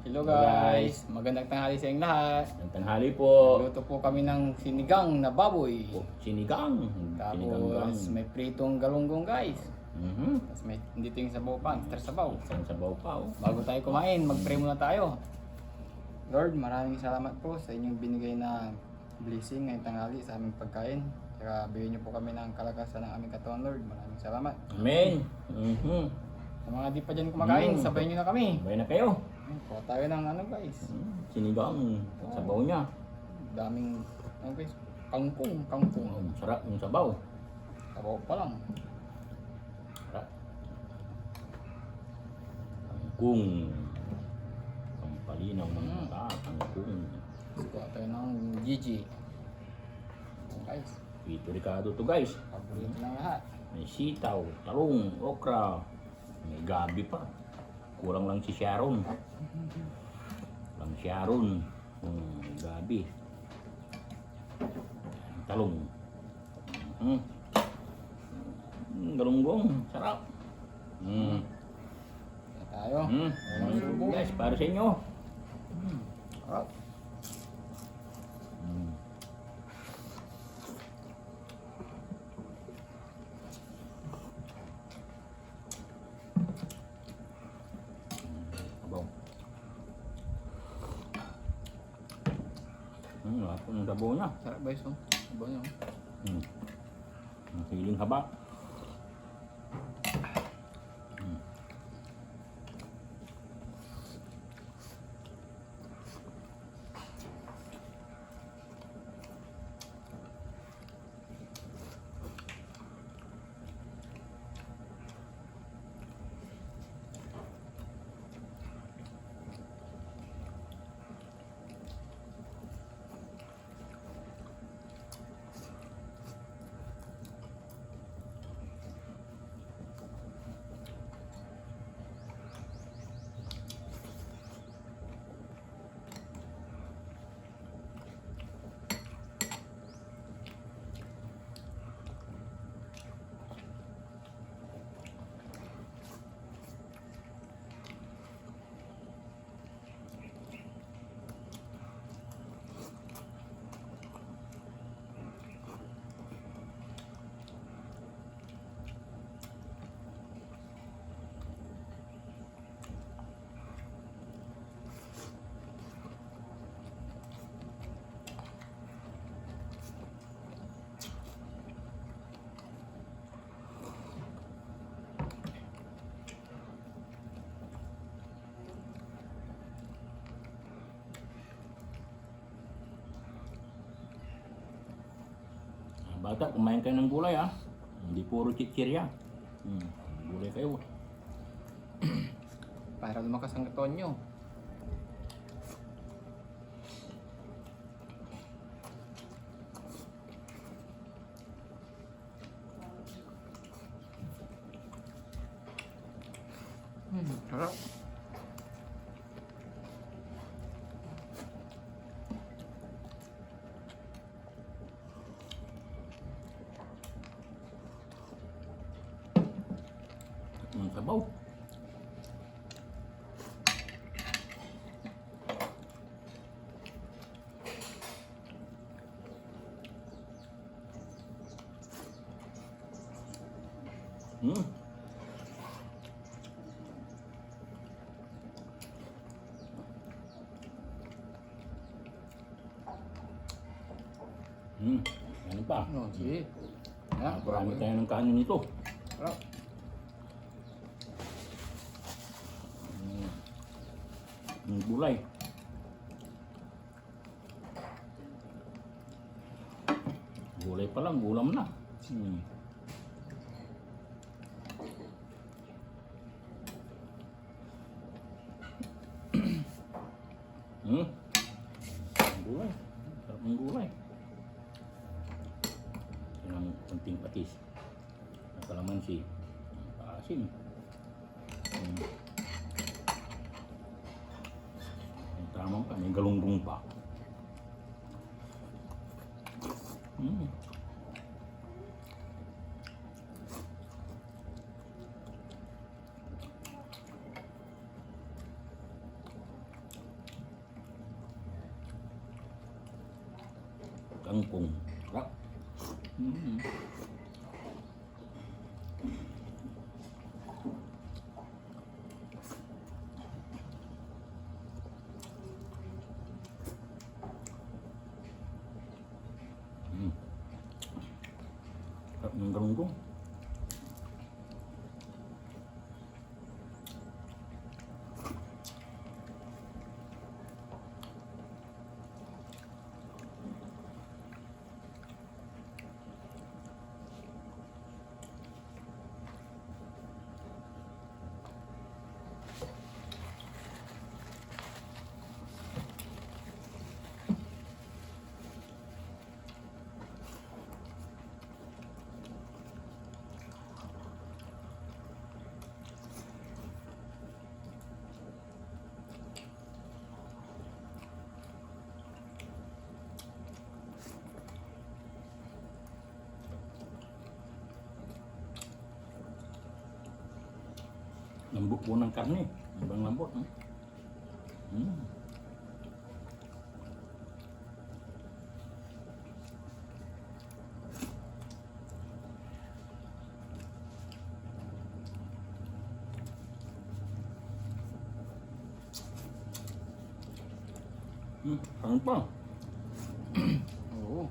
Hello guys, magandang tanghali sa inyong lahat. Ang tanghali po. Luto po kami ng sinigang na baboy. Sinigang. Tapos may pritong galunggong guys. Mhm. Tapos may dito yung sabaw pa, extra sabaw. Isang sabaw pa. Oh. Bago tayo kumain, mag-pray muna tayo. Lord, maraming salamat po sa inyong binigay na blessing ngayong tanghali sa aming pagkain. Kaya bigyan niyo po kami ng kalakasan ng aming katawan, Lord. Maraming salamat. Amen. Mhm. Sa mga di pa dyan kumakain, sabayin niyo na kami. Sabay na kayo. Kuha tayo ng ano guys. Sinigang. Sabaw niya. Daming ano guys, kangkong. Sarap yung sabaw. Sabaw pa lang. Sarap. Kangkong. Pampalinaw ng mata. Kangkong. Kuha tayo ng Gigi. Guys, Pito Ricardo to guys. paborito ng lahat. May sitaw, talong, okra. May gabi pa. Kurang lang si Sharon. Lang Sharon. Gabi. Talong. Galunggong. Sarap. Kaya tayo. Guys, para sa inyo. Sarap. Sabaw. Lahat po ng sabaw niya. Sarap guys, oh. Sabaw niya, oh. Ang hiling haba. Bata, kumain kayo ng gulay ha. Hindi puro chichirya. Gulay kayo. Para lumakas ang katawan nyo. Sarap. Sabaw. Ano pa? No, sige. Yan, Marami tayo ng kanin nito. sarap. Yung gulay. Gulay pa lang, gulam na. Gulay. Sarap ng gulay. Yung kunting patis. At kalamansi. Paasim. Tamang pa, may galunggong pa. Kangkong. Sarap. Mm. Mm. Sarap ng galunggong. Lambot po ng karne. Ibang lambot. Hmm? Ano pa? Oo.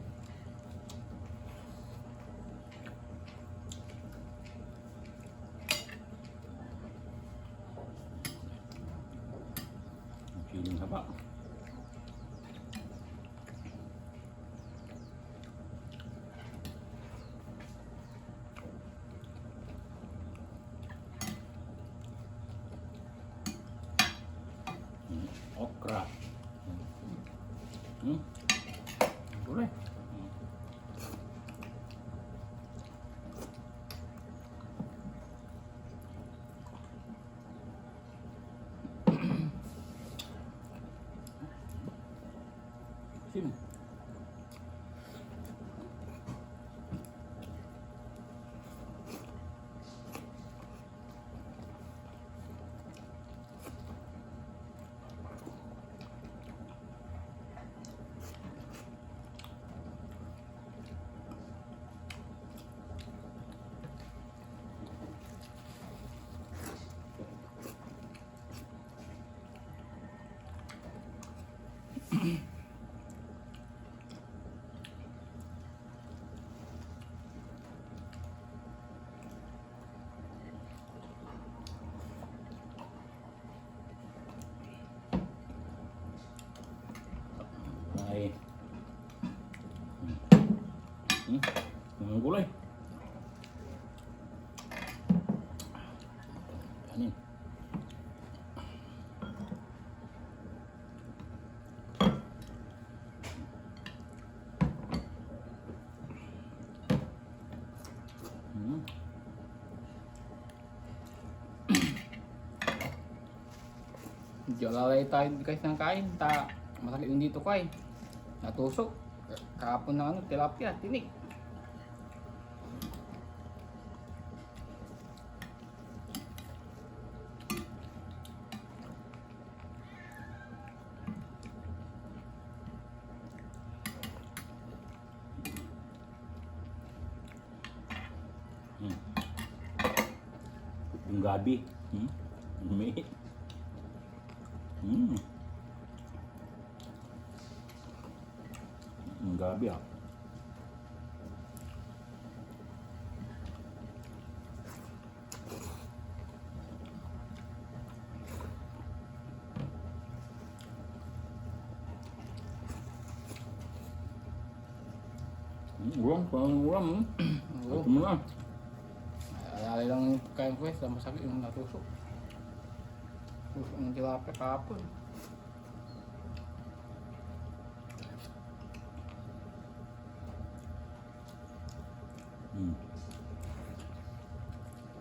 Siling haba. Okra. Boleh. Sim. Ay. Ang gulay. Kanin. Medyo lalay tayo guys ng kain. Masakit yung dito ko ay. Natusok. Kahapon ng ano, tilapia, tinik. Yung gabi. Umi. Yung gabi ah. Ulam, parang ulam. Oo. Ito mo na. Alala lang yung pagkain ko guys, masakit yung natusok. Tusok ng tilapia kahapon.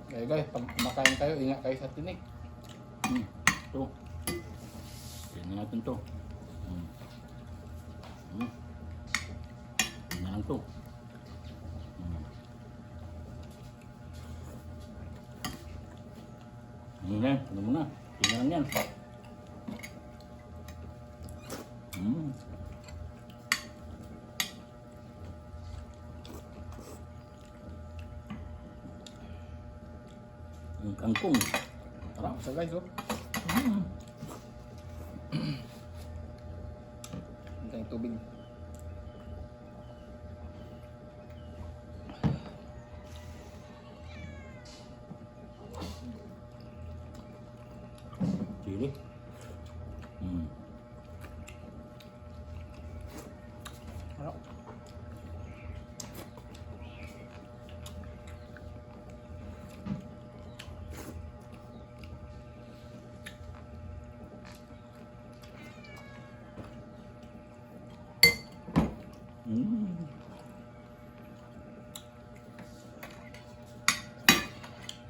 Kaya guys, pag kumakain kayo, ingat kayo sa tinik. Ito. Tingnan natin to. Tingnan lang to. Ano mo na? Tingnan lang yan. Kangkong. Sarap. So guys, oh. Mm. Ang tayong tubig. Chili. Mm. Ano? Mm.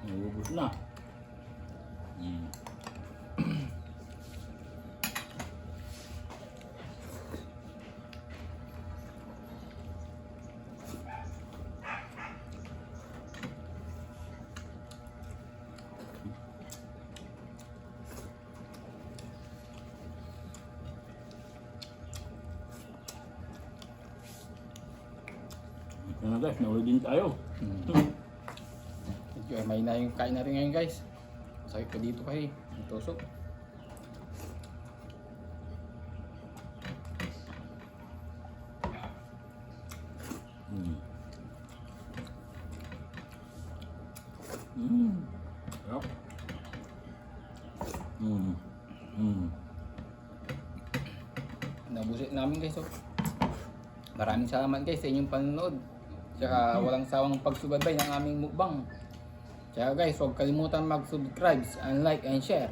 Naubos na. Mm. Ito na guys, nauli din tayo. Medyo may na yung kain na rin ngayon guys. Sakit ko dito kay tusok. Mm. Mm. Sarap. Mm. Mm. Nabusit namin guys. Oh. Maraming salamat guys sa inyong panonood. Tsaka walang sawang pagsubaybay ng aming mukbang. Tsaka guys, huwag kalimutan mag-subscribe and like and share.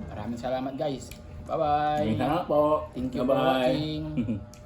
Maraming salamat guys. Bye bye. Salamat po. Thank you for Bye-bye. watching.